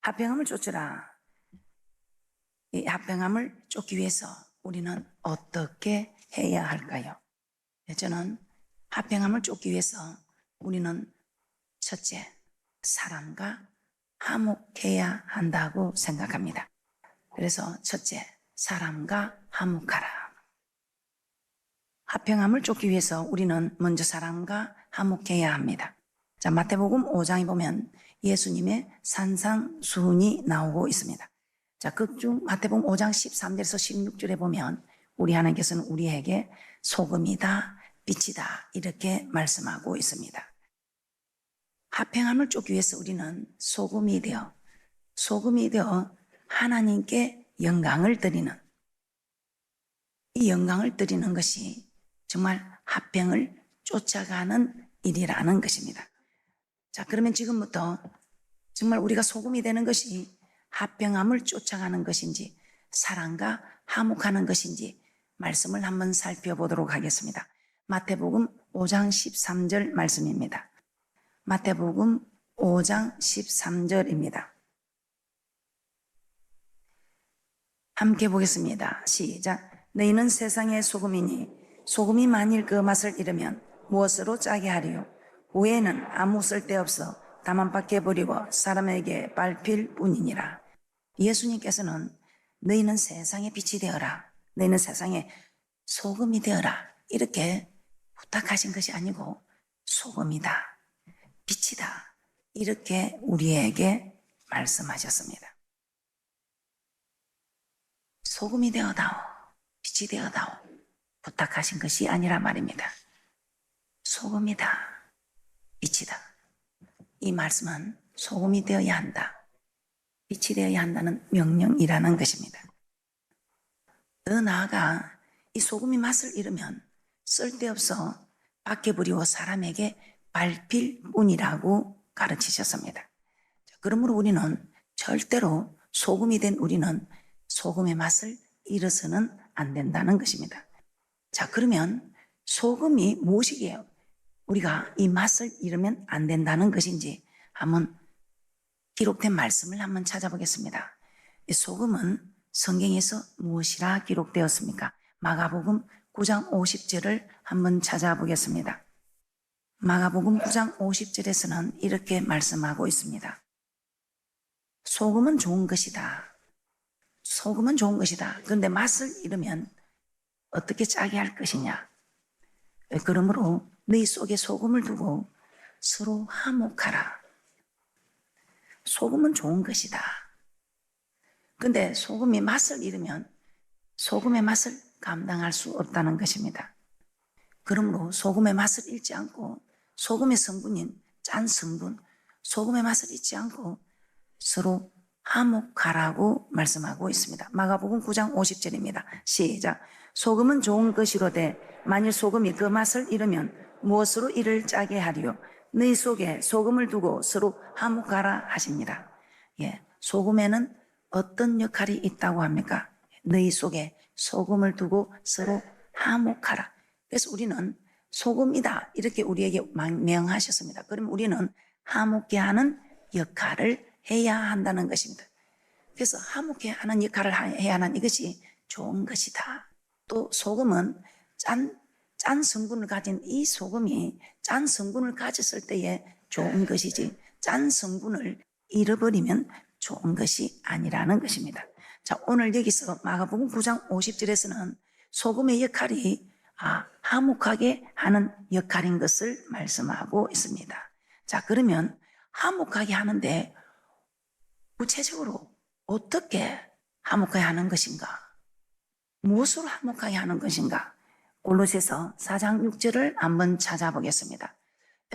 화평함을 쫓으라. 이 화평함을 쫓기 위해서 우리는 어떻게 해야 할까요? 저는 화평함을 쫓기 위해서 우리는 첫째, 사람과 화목해야 한다고 생각합니다. 그래서 첫째, 사람과 화목하라. 화평함을 쫓기 위해서 우리는 먼저 사람과 화목해야 합니다. 자, 마태복음 5장에 보면 예수님의 산상수훈이 나오고 있습니다. 자, 극중 마태복음 5장 13절에서 16절에 보면 우리 하나님께서는 우리에게 소금이다, 빛이다 이렇게 말씀하고 있습니다. 화평함을 쫓기 위해서 우리는 소금이 되어 하나님께 영광을 드리는, 이 영광을 드리는 것이 정말 화평을 쫓아가는 일이라는 것입니다. 자, 그러면 지금부터 정말 우리가 소금이 되는 것이 화평함을 쫓아가는 것인지 사랑과 화목하는 것인지 말씀을 한번 살펴보도록 하겠습니다. 마태복음 5장 13절 말씀입니다. 마태복음 5장 13절입니다. 함께 보겠습니다. 시작. 너희는 세상의 소금이니 소금이 만일 그 맛을 잃으면 무엇으로 짜게 하리요? 후에는 아무 쓸데없어 다만 밖에 버리고 사람에게 밟힐 뿐이니라. 예수님께서는 너희는 세상의 빛이 되어라, 너희는 세상의 소금이 되어라 이렇게 부탁하신 것이 아니고 소금이다, 빛이다 이렇게 우리에게 말씀하셨습니다. 소금이 되어다오, 빛이 되어다오 부탁하신 것이 아니라 말입니다. 소금이다, 빛이다. 이 말씀은 소금이 되어야 한다, 빛이 되어야 한다는 명령이라는 것입니다. 더 나아가 이 소금이 맛을 잃으면 쓸데없어 밖에 버리고 사람에게 밟힐 뿐이라고 가르치셨습니다. 그러므로 우리는 절대로 소금이 된 우리는 소금의 맛을 잃어서는 안 된다는 것입니다. 자, 그러면 소금이 무엇이게요? 우리가 이 맛을 잃으면 안 된다는 것인지 한번 기록된 말씀을 한번 찾아보겠습니다. 이 소금은 성경에서 무엇이라 기록되었습니까? 마가복음 9장 50절을 한번 찾아보겠습니다. 마가복음 9장 50절에서는 이렇게 말씀하고 있습니다. 소금은 좋은 것이다. 소금은 좋은 것이다. 그런데 맛을 잃으면 어떻게 짜게 할 것이냐? 그러므로 너희 속에 소금을 두고 서로 화목하라. 소금은 좋은 것이다. 그런데 소금이 맛을 잃으면 소금의 맛을 감당할 수 없다는 것입니다. 그러므로 소금의 맛을 잃지 않고 소금의 성분인 짠 성분, 소금의 맛을 잊지 않고 서로 화목하라고 말씀하고 있습니다. 마가복음 9장 50절입니다. 시작. 소금은 좋은 것이로되 만일 소금이 그 맛을 잃으면 무엇으로 이를 짜게 하리요? 너희 속에 소금을 두고 서로 화목하라 하십니다. 예, 소금에는 어떤 역할이 있다고 합니까? 너희 속에 소금을 두고 서로 화목하라. 그래서 우리는 소금이다 이렇게 우리에게 명하셨습니다. 그럼 우리는 화목케 하는 역할을 해야 한다는 것입니다. 그래서 화목케 하는 역할을 해야 하는 이것이 좋은 것이다. 또 소금은 짠 성분을 가진 이 소금이 짠 성분을 가졌을 때에 좋은 것이지 짠 성분을 잃어버리면 좋은 것이 아니라는 것입니다. 자, 오늘 여기서 마가복음 9장 50절에서는 소금의 역할이 화목하게 하는 역할인 것을 말씀하고 있습니다. 자, 그러면 화목하게 하는데 구체적으로 어떻게 화목하게 하는 것인가? 무엇으로 화목하게 하는 것인가? 골로새서 4장 6절을 한번 찾아보겠습니다.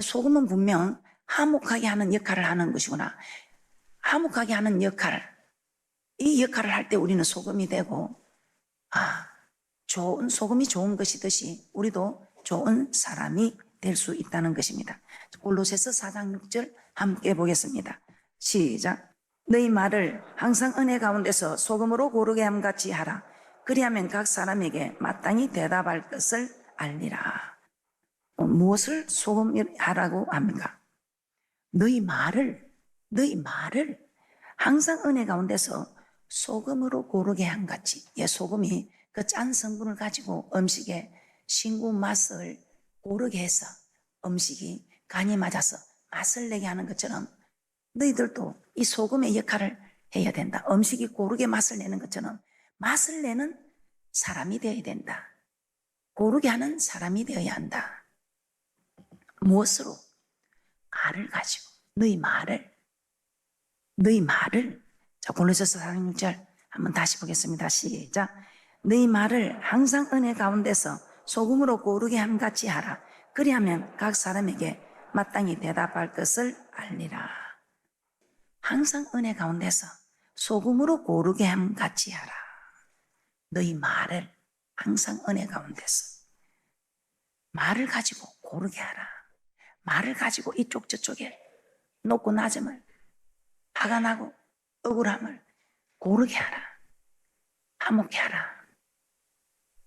소금은 분명 화목하게 하는 역할을 하는 것이구나. 화목하게 하는 역할, 이 역할을 할 때 우리는 소금이 되고 소금이 좋은 것이듯이 우리도 좋은 사람이 될 수 있다는 것입니다. 골로새서 4장 6절 함께 보겠습니다. 시작. 너희 말을 항상 은혜 가운데서 소금으로 고르게 함같이 하라. 그리하면 각 사람에게 마땅히 대답할 것을 알리라. 무엇을 소금하라고 합니까? 너희 말을 항상 은혜 가운데서 소금으로 고르게 한 같이, 소금이 그 짠 성분을 가지고 음식에 싱거운 맛을 고르게 해서 음식이 간이 맞아서 맛을 내게 하는 것처럼 너희들도 이 소금의 역할을 해야 된다. 음식이 고르게 맛을 내는 것처럼 맛을 내는 사람이 되어야 된다. 고르게 하는 사람이 되어야 한다. 무엇으로? 말을 가지고 너희 말을 자, 골로새서 4장 6절 한번 다시 보겠습니다. 시작. 너희 말을 항상 은혜 가운데서 소금으로 고르게 함같이 하라. 그리하면 각 사람에게 마땅히 대답할 것을 알리라. 항상 은혜 가운데서 소금으로 고르게 함같이 하라. 너희 말을 항상 은혜 가운데서 말을 가지고 고르게 하라. 말을 가지고 이쪽 저쪽에 높고 낮음을, 화가 나고 억울함을 고르게 하라. 화목해 하라.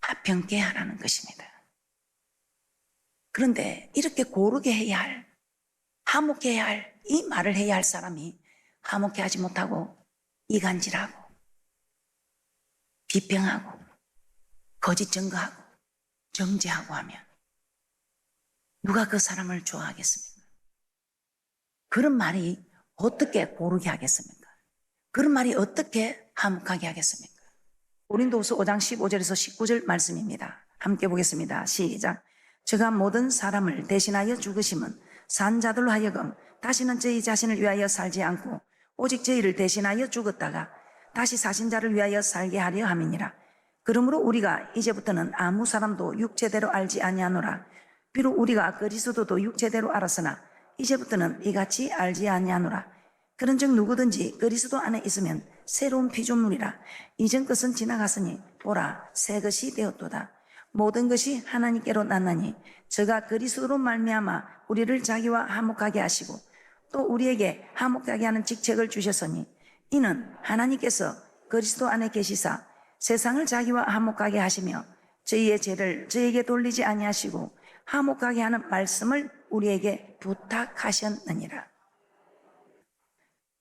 화평케 하라는 것입니다. 그런데 이렇게 고르게 해야 할, 화목해야 할, 이 말을 해야 할 사람이 화목해 하지 못하고 이간질하고 비평하고 거짓 증거하고 정죄하고 하면 누가 그 사람을 좋아하겠습니까? 그런 말이 어떻게 고르게 하겠습니까? 그런 말이 어떻게 화목하게 하겠습니까? 고린도후서 5장 15절에서 19절 말씀입니다. 함께 보겠습니다. 시작. 저가 모든 사람을 대신하여 죽으심은 산 자들로 하여금 다시는 저희 자신을 위하여 살지 않고 오직 저희를 대신하여 죽었다가 다시 사신 자를 위하여 살게 하려 함이니라. 그러므로 우리가 이제부터는 아무 사람도 육체대로 알지 아니하노라. 비록 우리가 그리스도도 육체대로 알았으나 이제부터는 이같이 알지 아니하노라. 그런즉 누구든지 그리스도 안에 있으면 새로운 피조물이라. 이전 것은 지나갔으니 보라 새 것이 되었도다. 모든 것이 하나님께로 났나니 저가 그리스도로 말미암아 우리를 자기와 화목하게 하시고 또 우리에게 화목하게 하는 직책을 주셨으니 이는 하나님께서 그리스도 안에 계시사 세상을 자기와 화목하게 하시며 저희의 죄를 저희에게 돌리지 아니하시고 화목하게 하는 말씀을 우리에게 부탁하셨느니라.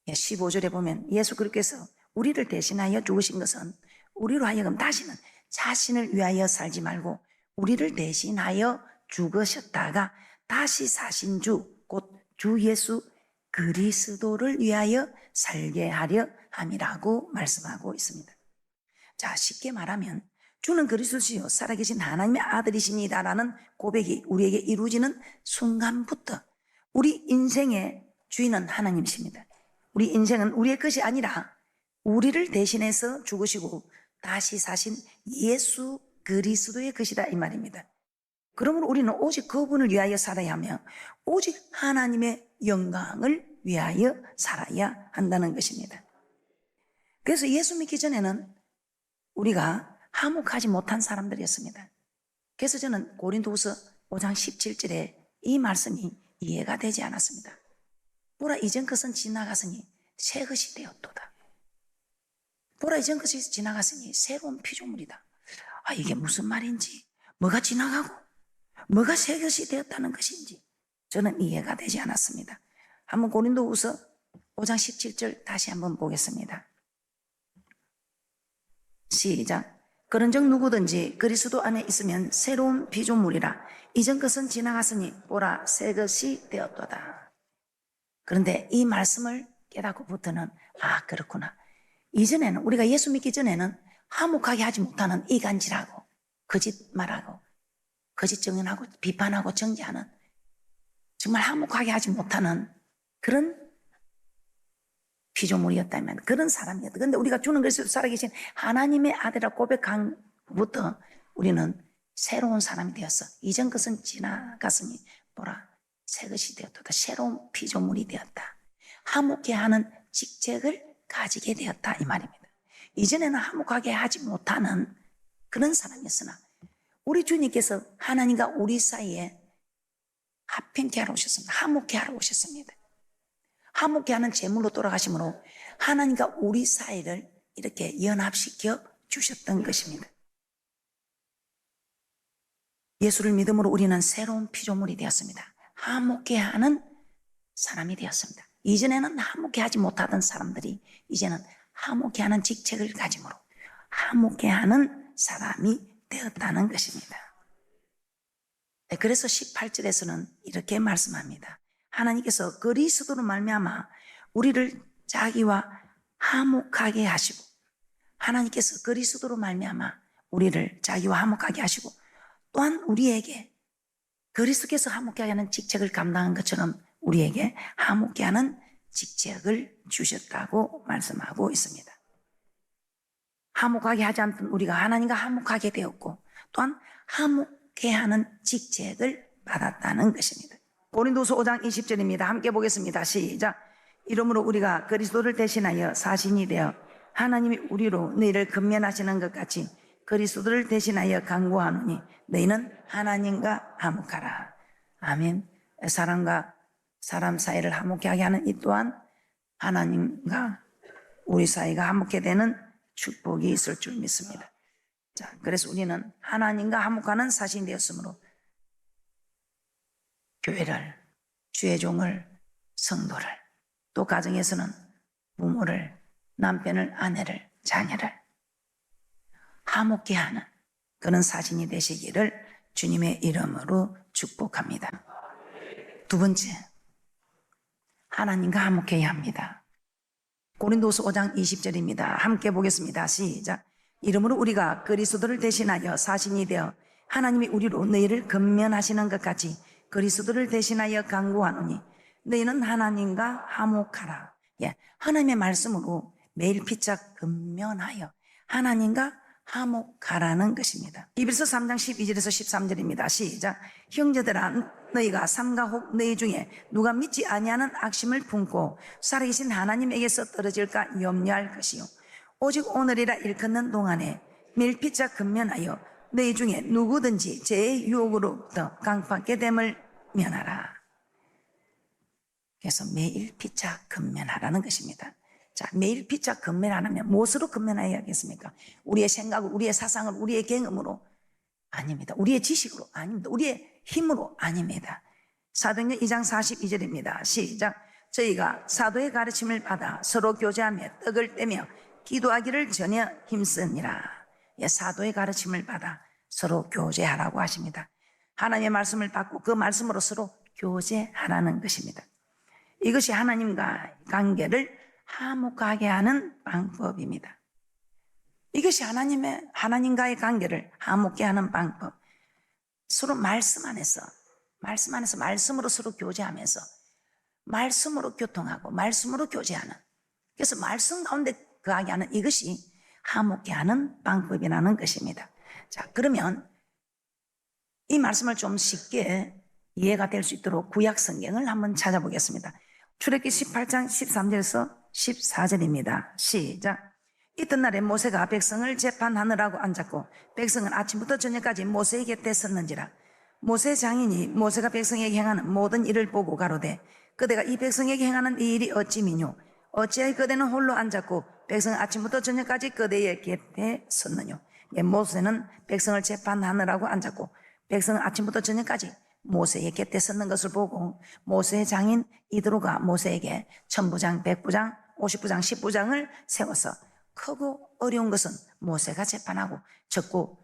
15절에 보면 예수 그리스도께서 우리를 대신하여 죽으신 것은 우리로 하여금 다시는 자신을 위하여 살지 말고 우리를 대신하여 죽으셨다가 다시 사신 주, 곧 주 예수 그리스도를 위하여 살게 하려 함이라고 말씀하고 있습니다. 자, 쉽게 말하면 주는 그리스도시요 살아계신 하나님의 아들이십니다라는 고백이 우리에게 이루어지는 순간부터 우리 인생의 주인은 하나님이십니다. 우리 인생은 우리의 것이 아니라 우리를 대신해서 죽으시고 다시 사신 예수 그리스도의 것이다 이 말입니다. 그러므로 우리는 오직 그분을 위하여 살아야 하며 오직 하나님의 영광을 위하여 살아야 한다는 것입니다. 그래서 예수 믿기 전에는 우리가 화목하지 못한 사람들이었습니다. 그래서 저는 고린도후서 5장 17절에 이 말씀이 이해가 되지 않았습니다. 보라 이전 것은 지나갔으니 새 것이 되었도다. 보라 이전 것이 지나갔으니 새로운 피조물이다. 아, 이게 무슨 말인지, 뭐가 지나가고 뭐가 새 것이 되었다는 것인지 저는 이해가 되지 않았습니다. 한번 고린도후서 5장 17절 다시 한번 보겠습니다. 시작. 그런즉 누구든지 그리스도 안에 있으면 새로운 피조물이라. 이전 것은 지나갔으니 보라 새 것이 되었도다. 그런데 이 말씀을 깨닫고부터는 아 그렇구나. 이전에는 우리가 예수 믿기 전에는 화목하게 하지 못하는 이간질하고 거짓말하고 거짓 증언하고 비판하고 정죄하는 정말 화목하게 하지 못하는 그런 피조물이었다면 그런 사람이었다. 그런데 우리가 주는 그리스도 살아계신 하나님의 아들이라 고백한 후부터 우리는 새로운 사람이 되었어. 이전 것은 지나갔으니 보라 새 것이 되었다. 새로운 피조물이 되었다. 화목해 하는 직책을 가지게 되었다 이 말입니다. 이전에는 화목하게 하지 못하는 그런 사람이었으나 우리 주님께서 하나님과 우리 사이에 화평케 하러 오셨습니다. 화목케 하러 오셨습니다. 화목케 하는 제물로 돌아가심으로 하나님과 우리 사이를 이렇게 연합시켜 주셨던 것입니다. 예수를 믿음으로 우리는 새로운 피조물이 되었습니다. 화목케 하는 사람이 되었습니다. 이전에는 화목해 하지 못하던 사람들이 이제는 화목해 하는 직책을 가짐으로 화목해 하는 사람이 되었다는 것입니다. 그래서 18절에서는 이렇게 말씀합니다. 하나님께서 그리스도로 말미암아 우리를 자기와 화목하게 하시고, 하나님께서 그리스도로 말미암아 우리를 자기와 화목하게 하시고, 또한 우리에게 그리스도께서 화목하게 하는 직책을 감당한 것처럼 우리에게 화목케 하는 직책을 주셨다고 말씀하고 있습니다. 화목하게 하지 않던 우리가 하나님과 화목하게 되었고, 또한 화목케 하는 직책을 받았다는 것입니다. 고린도서 5장 20절입니다. 함께 보겠습니다. 시작. 이러므로 우리가 그리스도를 대신하여 사신이 되어 하나님이 우리로 너희를 근면하시는 것 같이 그리스도를 대신하여 간구하노니 너희는 하나님과 화목하라. 아멘. 사람과 사람 사이를 화목케 하게 하는 이 또한 하나님과 우리 사이가 화목케 되는 축복이 있을 줄 믿습니다. 자, 그래서 우리는 하나님과 화목하는 사신이 되었으므로 교회를, 주의 종을, 성도를, 또 가정에서는 부모를, 남편을, 아내를, 자녀를 화목케 하는 그런 사신이 되시기를 주님의 이름으로 축복합니다. 두 번째, 하나님과 화목해야 합니다. 고린도서 5장 20절입니다. 함께 보겠습니다. 시작. 이러므로 우리가 그리스도를 대신하여 사신이 되어 하나님이 우리로 너희를 근면하시는 것 같이 그리스도를 대신하여 간구하노니 너희는 하나님과 화목하라. 예, 하나님의 말씀으로 매일 피차 근면하여 하나님과 화목하라는 것입니다. 이브리서 3장 12절에서 13절입니다. 시작. 형제들아 너희가 삼가 혹 너희 중에 누가 믿지 아니하는 악심을 품고 살아계신 하나님에게서 떨어질까 염려할 것이요 오직 오늘이라 일컫는 동안에 매일 피차 근면하여 너희 중에 누구든지 죄의 유혹으로부터 강팍하게 됨을 면하라. 그래서 매일 피차 근면하라는 것입니다. 자, 매일 피차 근면하면 무엇으로 근면해야겠습니까? 우리의 생각을, 우리의 사상을, 우리의 경험으로 아닙니다. 우리의 지식으로 아닙니다. 우리의 힘으로 아닙니다. 사도행전 2장 42절입니다. 시작. 저희가 사도의 가르침을 받아 서로 교제하며 떡을 떼며 기도하기를 전혀 힘쓰니라. 예, 사도의 가르침을 받아 서로 교제하라고 하십니다. 하나님의 말씀을 받고 그 말씀으로 서로 교제하라는 것입니다. 이것이 하나님과 관계를 화목하게 하는 방법입니다. 이것이 하나님과의 관계를 화목케 하는 방법. 서로 말씀 안에서 말씀으로 서로 교제하면서 말씀으로 교통하고 말씀으로 교제하는, 그래서 말씀 가운데 거하게 하는 이것이 화목케 하는 방법이라는 것입니다. 자, 그러면 이 말씀을 좀 쉽게 이해가 될 수 있도록 구약 성경을 한번 찾아보겠습니다. 출애굽기 18장 13절에서 14절입니다. 시작. 이튿날에 모세가 백성을 재판하느라고 앉았고 백성은 아침부터 저녁까지 모세의 곁에 섰는지라. 모세 장인이 모세가 백성에게 행하는 모든 일을 보고 가로되 그대가 이 백성에게 행하는 이 일이 어찌 미뇨 어찌하여 그대는 홀로 앉았고 백성은 아침부터 저녁까지 그대의 곁에 섰느뇨. 모세는 백성을 재판하느라고 앉았고 백성은 아침부터 저녁까지 모세의 곁에 섰는 것을 보고 모세의 장인 이드로가 모세에게 천부장, 백부장, 50부장, 10부장을 세워서 크고 어려운 것은 모세가 재판하고 적고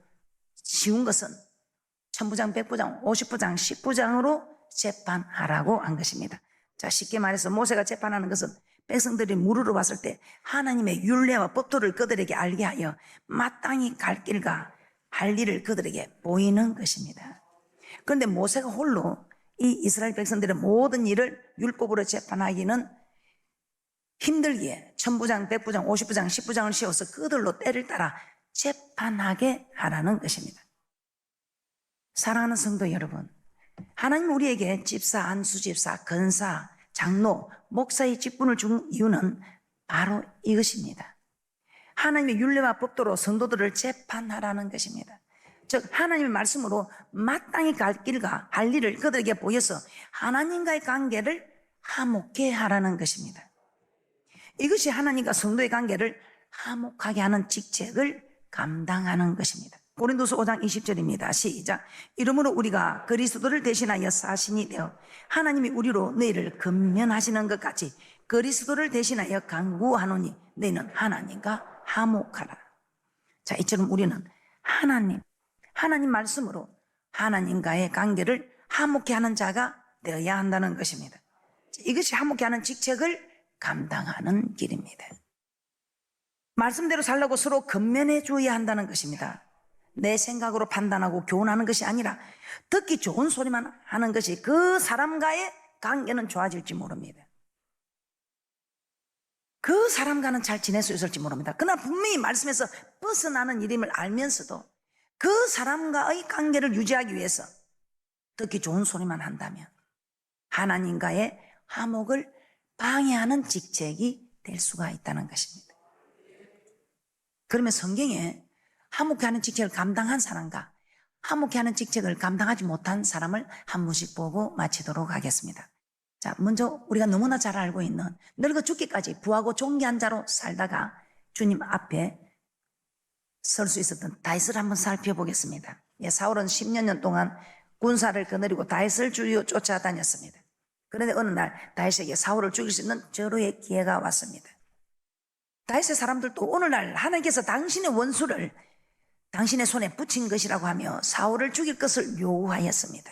쉬운 것은 천부장, 백부장, 50부장, 10부장으로 재판하라고 한 것입니다. 자, 쉽게 말해서 모세가 재판하는 것은 백성들이 물으러 왔을 때 하나님의 율례와 법도를 그들에게 알게 하여 마땅히 갈 길과 할 일을 그들에게 보이는 것입니다. 그런데 모세가 홀로 이 이스라엘 백성들의 모든 일을 율법으로 재판하기는 힘들기에 천부장, 백부장, 50부장, 10부장을 씌워서 그들로 때를 따라 재판하게 하라는 것입니다. 사랑하는 성도 여러분, 하나님 우리에게 집사, 안수집사, 권사, 장로, 목사의 직분을 준 이유는 바로 이것입니다. 하나님의 율례와 법도로 성도들을 재판하라는 것입니다. 즉 하나님의 말씀으로 마땅히 갈 길과 할 일을 그들에게 보여서 하나님과의 관계를 화목케 하라는 것입니다. 이것이 하나님과 성도의 관계를 화목하게 하는 직책을 감당하는 것입니다. 고린도서 5장 20절입니다. 시작. 이러므로 우리가 그리스도를 대신하여 사신이 되어 하나님이 우리로 너희를 근면하시는 것 같이 그리스도를 대신하여 간구하노니 너희는 하나님과 화목하라. 자, 이처럼 우리는 하나님 말씀으로 하나님과의 관계를 화목케 하는 자가 되어야 한다는 것입니다. 이것이 화목케 하는 직책을 감당하는 길입니다. 말씀대로 살라고 서로 근면해 줘야 한다는 것입니다. 내 생각으로 판단하고 교훈하는 것이 아니라 듣기 좋은 소리만 하는 것이 그 사람과의 관계는 좋아질지 모릅니다. 그 사람과는 잘 지낼 수 있을지 모릅니다. 그러나 분명히 말씀에서 벗어나는 일임을 알면서도 그 사람과의 관계를 유지하기 위해서 듣기 좋은 소리만 한다면 하나님과의 화목을 방해하는 직책이 될 수가 있다는 것입니다. 그러면 성경에 화목케 하는 직책을 감당한 사람과 화목케 하는 직책을 감당하지 못한 사람을 한 분씩 보고 마치도록 하겠습니다. 자, 먼저 우리가 너무나 잘 알고 있는 늙어 죽기까지 부하고 존귀한 자로 살다가 주님 앞에 설 수 있었던 다윗을 한번 살펴보겠습니다. 사울은 10여 년 동안 군사를 거느리고 다윗을 주위로 쫓아다녔습니다. 그런데 어느 날 다윗에게 사울을 죽일 수 있는 절호의 기회가 왔습니다. 다윗의 사람들도 오늘날 하나님께서 당신의 원수를 당신의 손에 붙인 것이라고 하며 사울을 죽일 것을 요구하였습니다.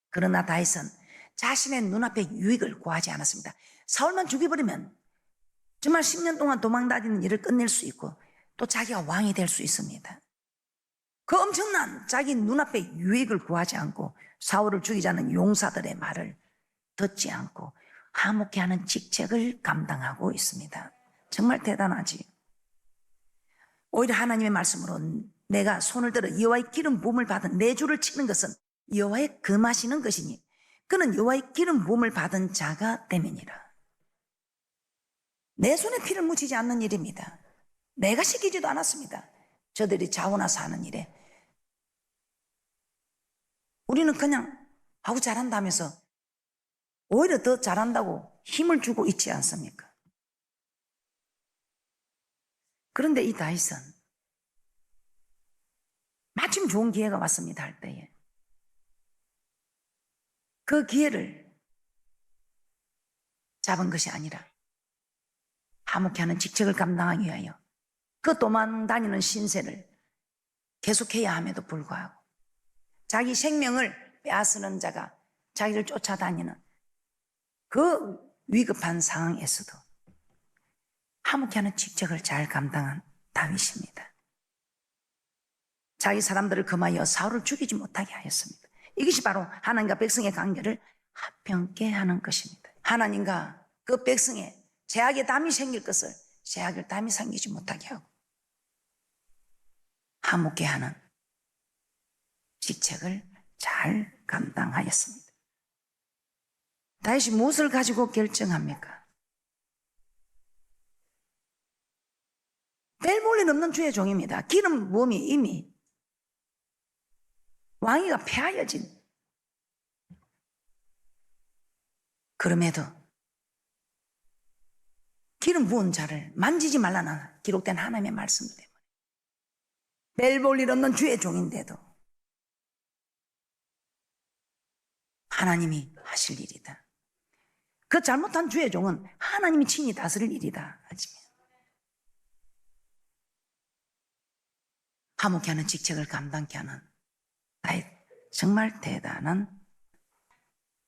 그러나 다윗은 자신의 눈앞에 유익을 구하지 않았습니다. 사울만 죽여버리면 정말 10년 동안 도망다니는 일을 끝낼 수 있고 또 자기가 왕이 될 수 있습니다. 그 엄청난 자기 눈앞에 유익을 구하지 않고 사울을 죽이자는 용사들의 말을 듣지 않고 화목케 하는 직책을 감당하고 있습니다. 정말 대단하지. 오히려 하나님의 말씀으로 내가 손을 들어 여호와의 기름 부음을 받은 내 주를 치는 것은 여호와의 금하시는 것이니 그는 여호와의 기름 부음을 받은 자가 됨이니라. 내 손에 피를 묻히지 않는 일입니다. 내가 시키지도 않았습니다. 저들이 자원해서 하는 일에 우리는 그냥 하고 잘한다면서 오히려 더 잘한다고 힘을 주고 있지 않습니까? 그런데 이 다윗은 마침 좋은 기회가 왔습니다 할 때에 그 기회를 잡은 것이 아니라 화목케 하는 직책을 감당하기 위하여 그 도망다니는 신세를 계속해야 함에도 불구하고 자기 생명을 빼앗는 자가 자기를 쫓아다니는 그 위급한 상황에서도 화목케 하는 직책을 잘 감당한 다윗입니다. 자기 사람들을 금하여 사울을 죽이지 못하게 하였습니다. 이것이 바로 하나님과 백성의 관계를 화평케 하는 것입니다. 하나님과 그 백성의 죄악의 담이 생길 것을 죄악의 담이 생기지 못하게 하고 화목케 하는 직책을 잘 감당하였습니다. 다윗이 무엇을 가지고 결정합니까? 별 볼일 없는 주의 종입니다. 기름 부음이 이미 왕위가 폐하여진 그럼에도 기름 부은 자를 만지지 말라는 기록된 하나님의 말씀 때문에 별 볼일 없는 주의 종인데도 하나님이 하실 일이다. 그 잘못한 주의 종은 하나님이 친히 다스릴 일이다 하지만 화목케 하는 직책을 감당케 하는 다윗, 정말 대단한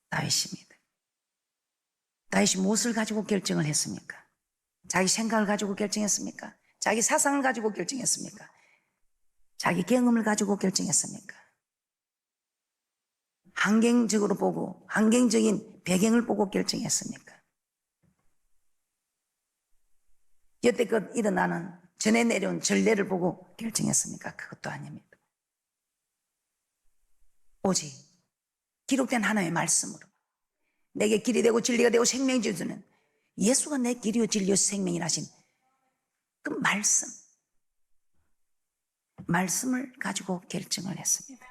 다윗입니다. 다윗이 무엇을 가지고 결정을 했습니까? 자기 생각을 가지고 결정했습니까? 자기 사상을 가지고 결정했습니까? 자기 경험을 가지고 결정했습니까? 환경적으로 보고 환경적인 배경을 보고 결정했습니까? 여태껏 일어나는 전에 내려온 전례를 보고 결정했습니까? 그것도 아닙니다. 오직 기록된 하나님의 말씀으로 내게 길이 되고 진리가 되고 생명이 주는 예수가 내 길이요 진리요 생명이라 하신 그 말씀을 가지고 결정을 했습니다.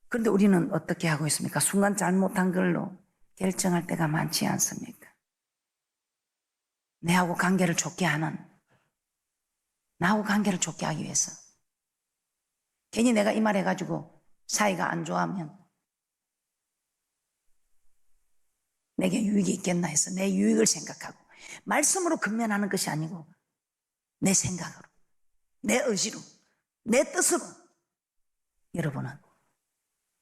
그런데 우리는 어떻게 하고 있습니까? 순간 잘못한 걸로 결정할 때가 많지 않습니까? 나하고 관계를 좋게 하기 위해서 괜히 내가 이 말 해가지고 사이가 안 좋아하면 내게 유익이 있겠나 해서 내 유익을 생각하고 말씀으로 근면하는 것이 아니고 내 생각으로, 내 의지로, 내 뜻으로 여러분은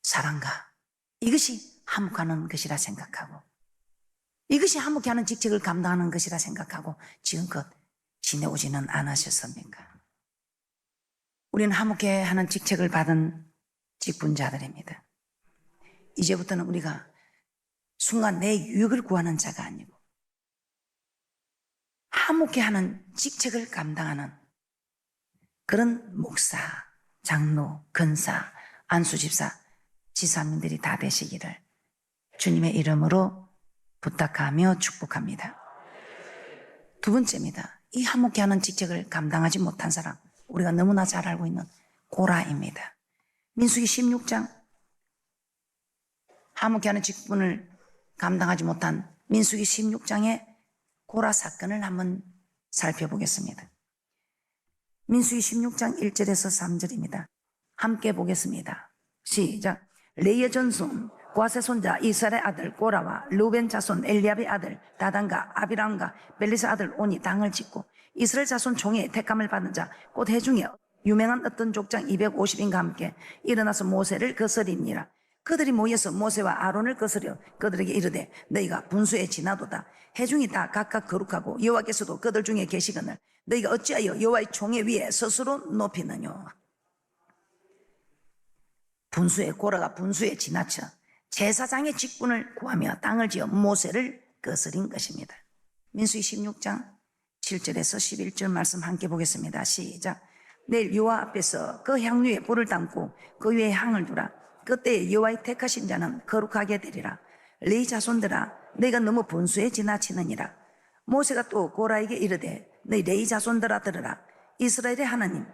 사랑과 이것이 화목하는 것이라 생각하고 이것이 화목해 하는 직책을 감당하는 것이라 생각하고 지금껏 지내오지는 않으셨습니까? 우리는 화목해 하는 직책을 받은 직분자들입니다. 이제부터는 우리가 순간 내 유익을 구하는 자가 아니고 화목해 하는 직책을 감당하는 그런 목사, 장로, 근사, 안수집사, 지사님들이 다 되시기를 주님의 이름으로 부탁하며 축복합니다. 두 번째입니다. 이 화목해 하는 직책을 감당하지 못한 사람, 우리가 너무나 잘 알고 있는 고라입니다. 민수기 16장 화목해 하는 직분을 감당하지 못한 민수기 16장의 고라 사건을 한번 살펴보겠습니다. 민수기 16장 1절에서 3절입니다. 함께 보겠습니다. 시작. 레이의 전손 고아세 손자 이스라엘 아들 고라와 루벤 자손 엘리압의 아들 다단과 아비람과 벨리스 아들 온이 당을 짓고 이스라엘 자손 총회의 택함을 받은 자 곧 해중에 유명한 어떤 족장 250인과 함께 일어나서 모세를 거스리니라. 그들이 모여서 모세와 아론을 거스려 그들에게 이르되 너희가 분수에 지나도다. 해중이 다 각각 거룩하고 여호와께서도 그들 중에 계시거늘 너희가 어찌하여 여호와의 총회 위에 스스로 높이느냐. 분수에 고라가 분수에 지나쳐 제사장의 직분을 구하며 땅을 지어 모세를 거스린 것입니다. 민수기 16장 7절에서 11절 말씀 함께 보겠습니다. 시작. 내일 여호와 앞에서 그 향유에 불을 담고 그 위에 향을 두라. 그때 여호와의 택하신 자는 거룩하게 되리라. 레위 자손들아 너희가 너무 분수에 지나치느니라. 모세가 또 고라에게 이르되 너희 레위 자손들아 들으라. 이스라엘의 하나님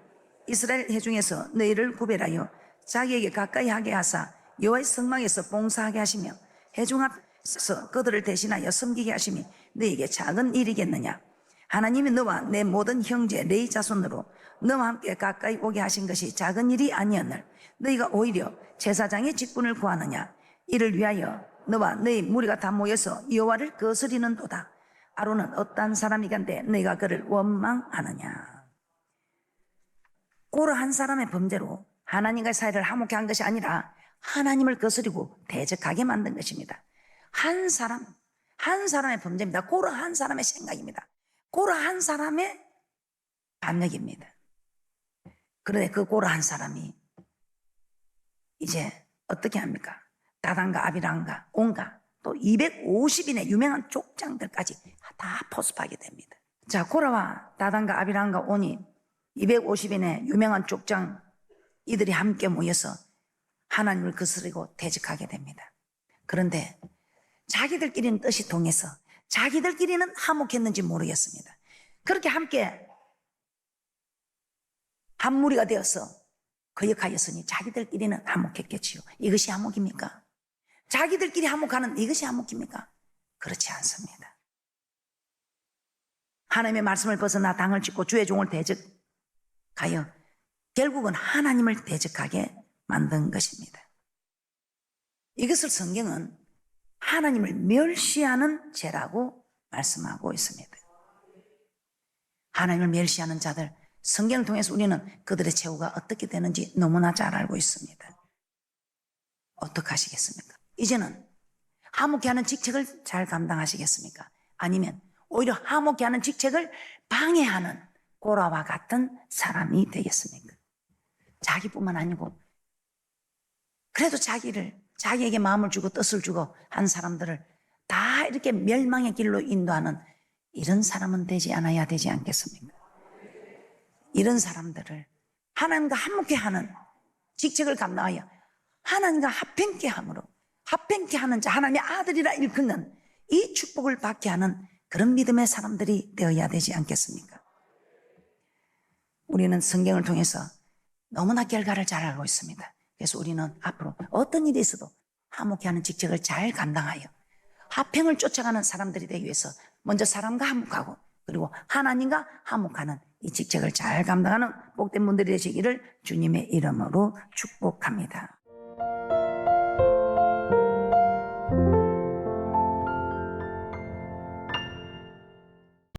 이스라엘 회중에서 너희를 구별하여 자기에게 가까이 하게 하사 여호와의 성막에서 봉사하게 하시며 회중 앞에서 그들을 대신하여 섬기게 하심이 너희에게 작은 일이겠느냐. 하나님이 너와 내 모든 형제 레위 자손으로 너와 함께 가까이 오게 하신 것이 작은 일이 아니었늘 너희가 오히려 제사장의 직분을 구하느냐. 이를 위하여 너와 너희 무리가 다 모여서 여호와를 거스리는도다. 아론은 어떠한 사람이간데 너희가 그를 원망하느냐. 고라 한 사람의 범죄로 하나님과의 사이를 화목케 한 것이 아니라 하나님을 거스리고 대적하게 만든 것입니다. 한 사람의 범죄입니다. 고라 한 사람의 생각입니다. 고라 한 사람의 반역입니다. 그런데 그 고라 한 사람이 이제 어떻게 합니까? 다단과 아비람과 온과 또 250인의 유명한 족장들까지 다 포섭하게 됩니다. 자, 고라와 다단과 아비람과 온이 250인의 유명한 족장 이들이 함께 모여서 하나님을 거스리고 대적하게 됩니다. 그런데 자기들끼리는 뜻이 통해서 자기들끼리는 화목했는지 모르겠습니다. 그렇게 함께 한 무리가 되어서 거역하였으니 자기들끼리는 화목했겠지요. 이것이 화목입니까? 자기들끼리 화목하는 이것이 화목입니까? 그렇지 않습니다. 하나님의 말씀을 벗어나 당을 짓고 주의 종을 대적하여 결국은 하나님을 대적하게 만든 것입니다. 이것을 성경은 하나님을 멸시하는 죄라고 말씀하고 있습니다. 하나님을 멸시하는 자들, 성경을 통해서 우리는 그들의 최후가 어떻게 되는지 너무나 잘 알고 있습니다. 어떻게 하시겠습니까? 이제는 화목케 하는 직책을 잘 감당하시겠습니까? 아니면 오히려 화목케 하는 직책을 방해하는 고라와 같은 사람이 되겠습니까? 자기뿐만 아니고 그래도 자기에게 마음을 주고 뜻을 주고 한 사람들을 다 이렇게 멸망의 길로 인도하는 이런 사람은 되지 않아야 되지 않겠습니까? 이런 사람들을 하나님과 화목케 하는 직책을 감당하여 하나님과 합행케 함으로 합행케 하는 자, 하나님의 아들이라 일컫는 이 축복을 받게 하는 그런 믿음의 사람들이 되어야 되지 않겠습니까? 우리는 성경을 통해서 너무나 결과를 잘 알고 있습니다. 그래서 우리는 앞으로 어떤 일이 있어도 화목케 하는 직책을 잘 감당하여 화평을 쫓아가는 사람들이 되기 위해서 먼저 사람과 화목하고 그리고 하나님과 화목하는 이 직책을 잘 감당하는 복된 분들이 되시기를 주님의 이름으로 축복합니다.